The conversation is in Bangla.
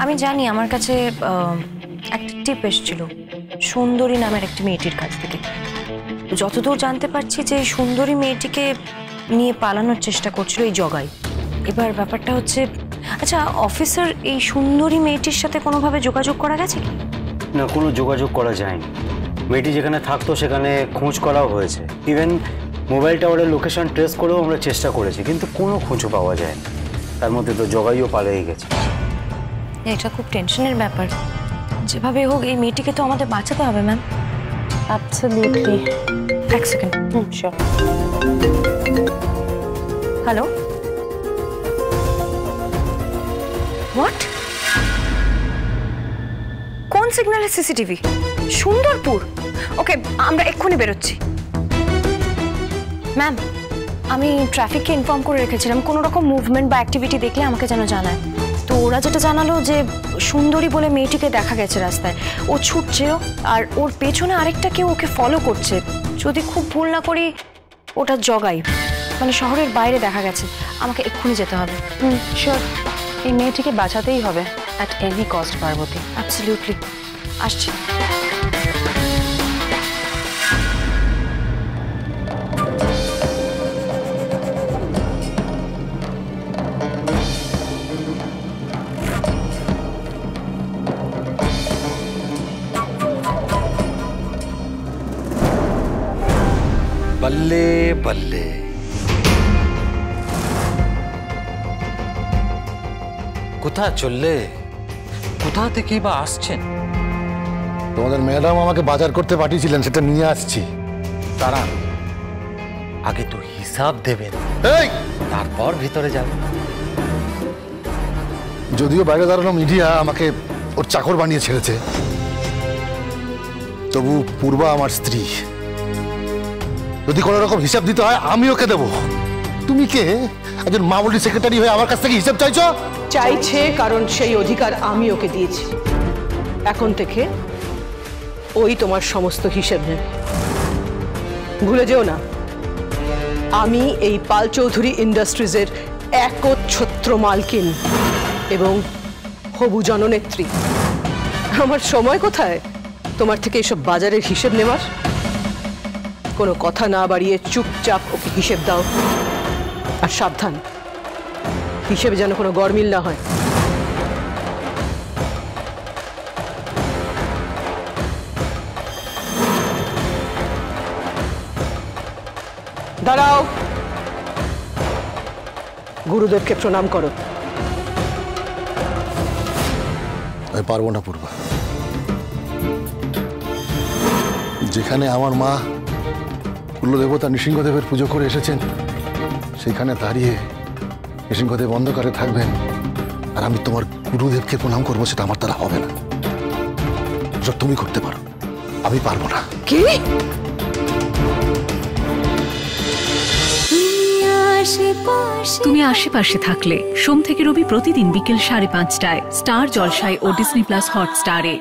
আমি জানি আমার কাছে একটা টিপ এসেছিল সুন্দরী নামের একটি মেয়েটির কাছ থেকে। যতদূর জানতে পারছি যে সুন্দরী মেয়েটিকে নিয়ে পালানোর চেষ্টা করছিল এই জগাই। এবার ব্যাপারটা হচ্ছে, আচ্ছা অফিসার এই সুন্দরী মেয়েটির সাথে কোনোভাবে যোগাযোগ করা গেছে কি? না, কোনো যোগাযোগ করা যায়নি। মেয়েটি যেখানে থাকতো সেখানে খোঁজ করাও হয়েছে, ইভেন মোবাইল টাওয়ারের লোকেশন ট্রেস করেও আমরা চেষ্টা করেছি, কিন্তু কোনো খোঁজও পাওয়া যায়নি। তার মধ্যে তো জগাইও পালিয়ে গেছে। এটা খুব টেনশনের ব্যাপার। যেভাবে হোক এই মেয়েটিকে তো আমাদের বাঁচাতে হবে ম্যাম। অ্যাবসলিউটলি। এক সেকেন্ড। শিওর। Hello, what? কোন সিগন্যালের সিসিটিভি? সুন্দরপুর? ওকে, আমরা এক্ষুনি বেরোচ্ছি। ম্যাম, আমি ট্রাফিককে ইনফর্ম করে রেখেছিলাম কোনো রকম মুভমেন্ট বা অ্যাক্টিভিটি দেখলে আমাকে যেন জানায়। তো ওরা যেটা জানালো যে সুন্দরী বলে মেয়েটিকে দেখা গেছে রাস্তায়, ও ছুটছেও আর ওর পেছনে আরেকটা কেউ ওকে ফলো করছে। যদি খুব ভুল না করি ওটা জগাই, মানে শহরের বাইরে দেখা গেছে। আমাকে এক্ষুনি যেতে হবে। শিওর। এই মেয়েটিকে বাঁচাতেই হবে at any cost Parvati. Absolutely. আসছি। बल्ले बल्ले, কোথায় চললে? কোথা থেকে বা আসছেন? তোমাদের ম্যাডাম আমাকে বাজার করতে পাঠিয়েছিলেন, সেটা নিয়ে আসছি। তারা আগে তো হিসাব দেবেন, তারপর ভিতরে যাবেন। যদিও বাইরে দাঁড়ানো মিডিয়া আমাকে ওর চাকর বানিয়ে ছেড়েছে, তবু পূর্বা আমার স্ত্রী। যদি কোনো রকম হিসাব দিতে হয় আমি ওকে দেবো। তুমি কে? একজন মামুলি সেক্রেটারি হয়ে আমার কাছ থেকে হিসাব চাইছো? চাইছে কারণ সেই অধিকার আমি ওকে দিয়েছি। এখন থেকে ওই তোমার সমস্ত হিসেব নেবে। ভুলে যেও না, আমি এই পাল চৌধুরী ইন্ডাস্ট্রিজের একচ্ছত্র মালকিন এবং হবু জননেত্রী। আমার সময় কোথায় তোমার থেকে এসব বাজারের হিসেব নেওয়ার? কোনো কথা না বাড়িয়ে চুপচাপ ওকে হিসেব দাও। আর সাবধান, হিসেবে যেন কোনো গরমিল না হয়। দাঁড়াও, গুরুদেবকে প্রণাম করো। আমি পারবো না পূর্বা। যেখানে আমার মা কুলদেবতা নৃসিংহদেবের পুজো করে এসেছেন, সেখানে দাঁড়িয়ে নৃসিংহদেব অন্ধকারে থাকবেন আর আমি তোমার গুরুদেবকে প্রণাম করবো, সেটা আমার দ্বারা হবে না। সব তুমি করতে পারো, আমি পারবো না। কি? তুমি আশেপাশে থাকলে সোম থেকে রবি প্রতিদিন বিকেল 5:30টায় স্টার জলসায় ও ডিজনি প্লাস হটস্টারে।